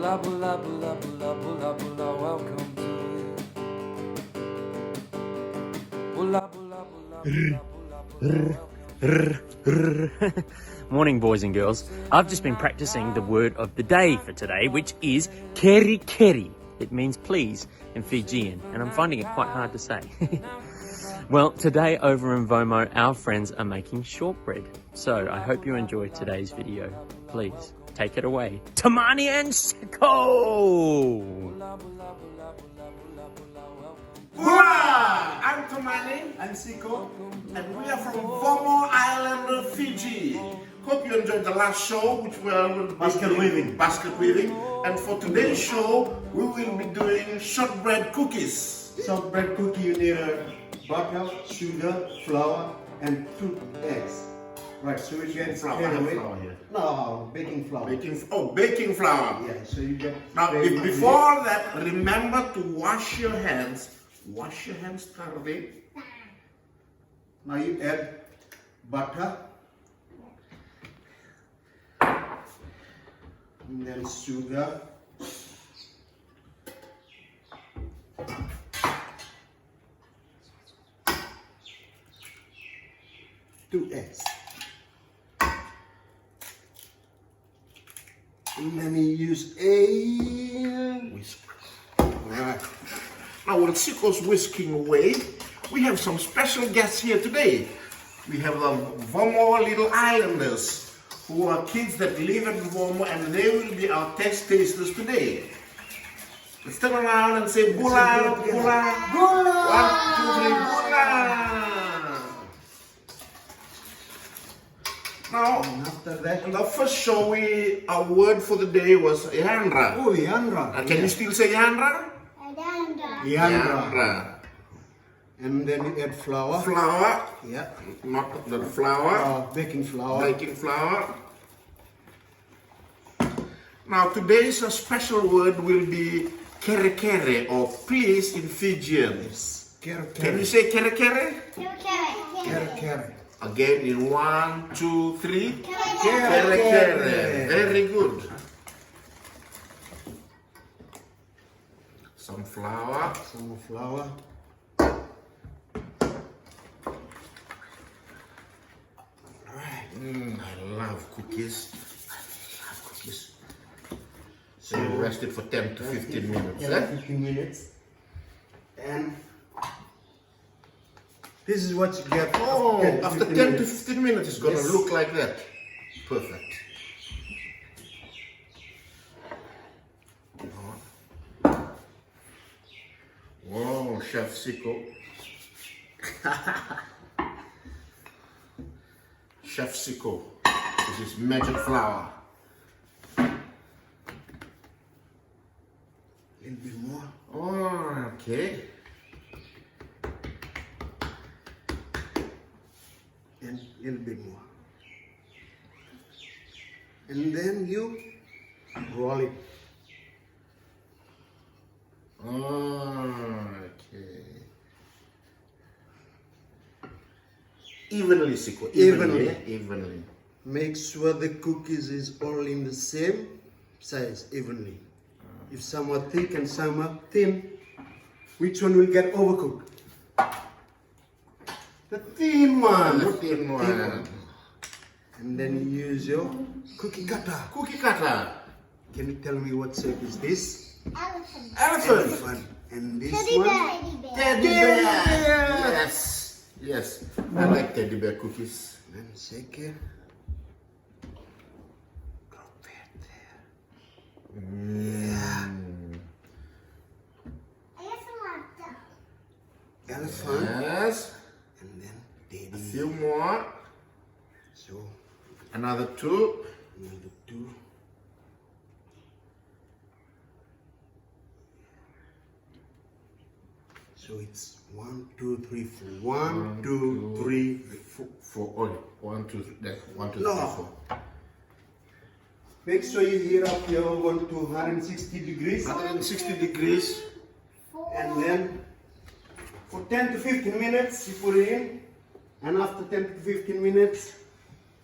Bula bula bula bula bula bula, welcome to you. Bula bula bula bula bula bula. Morning, boys and girls. I've just been practicing the word of the day for today, which is keri keri. It means please in Fijian, and I'm finding it quite hard to say. Well, today over in VOMO, our friends are making shortbread. So I hope you enjoy today's video. Please take it away. Tamani and Siko! Hola! I'm Tamani and Siko, and we are from VOMO Island, Fiji. Hope you enjoyed the last show, which were basket weaving. And for today's show, we will be doing shortbread cookies. Shortbread cookie, you need butter, sugar, flour, and 2 eggs. Right, so you get Flour here. No, baking flour. Baking flour. Yeah, so you get. Now, before that, remember to wash your hands. Wash your hands thoroughly. Now you add butter, and then sugar, two eggs, and then you use a Whisk. Alright. Now, while Siko's whisking away, we have some special guests here today. We have the VOMO Little Islanders, who are kids that live at VOMO, and they will be our test tasters today. Let's turn around and say bula, bula, bula. 1, 2, 3, bula. Now, And after that, in the first show, our word for the day was Yandra. oh, Yandra. Can you still say Yandra? Yandra. And then you add flour. Flour, Yeah. not the flour. Baking flour. Baking flour. Now today's special word will be kere kere, or please in Fijian. Kere Can you say kere kere? Kere kere. Again in 1, 2, 3. Kere Kere kere. kere. Very good. Some flour. Some flour. I love cookies. So you rest it for 10 to 15 minutes. Yeah, 15 minutes. And this is what you get. Oh, after 10 to minutes. 15 minutes, it's going to Yes. look like that. Perfect. Whoa, Chef Siko. Chef Siko. This is magic flour. A little bit more. Oh, okay. And a little bit more. And then you roll it. Oh, okay. Evenly, Siko. Evenly. Make sure the cookies is all in the same size, evenly. If some are thick and some are thin, which one will get overcooked? The thin one. The thin one. And then you use your cookie cutter. Cookie cutter. Can you tell me what shape is this? Elephant. Elephant. And this one? Teddy bear. Yes. I like teddy bear cookies. Then shake it. Drop it there. Yeah. Elephant. Yes. And then A teddy. few more. So, Another 2. another 2. So it's 1, 2, 3, 4. 1, 2, 3, 4. 4. Oh, 1, 2, 3. That's 1, 2, 3, No. 4. Make sure you heat up your oven to 160 degrees. 160 degrees. And then for 10 to 15 minutes you put it in. And after 10 to 15 minutes,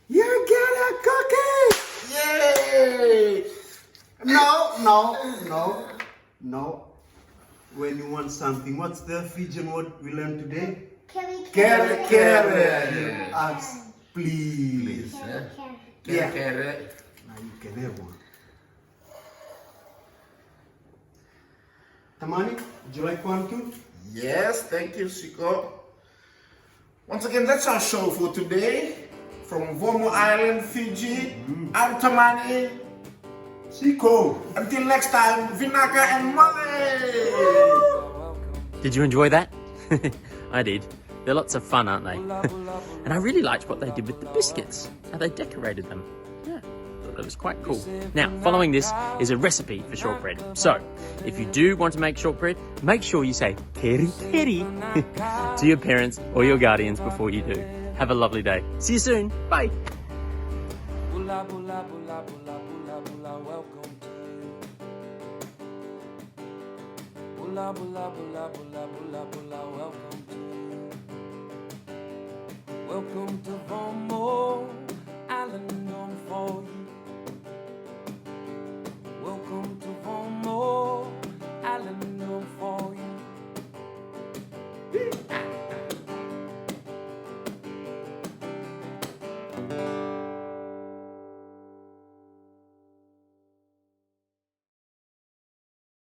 you get a cookie! Yay! No. When you want something, what's the Fijian word we learned today? Kere. You ask, please. Yeah. Kere. Now you can have one. Tamani, would you like one too? Yes, thank you, Siko. Once again, that's our show for today. From VOMO Island, Fiji, I'm Tamani. Siko. Until next time, Vinaka and Molly! Did you enjoy that? I did. They're lots of fun, aren't they? And I really liked what they did with the biscuits, how they decorated them. Yeah, thought that was quite cool. Now, following this is a recipe for shortbread. So, if you do want to make shortbread, make sure you say keri keri to your parents or your guardians before you do. Have a lovely day. See you soon. Bye. Bula bula bula bula bula bula, welcome to you. Bula bula bula bula bula bula, welcome to you. Welcome to VOMO Island, known for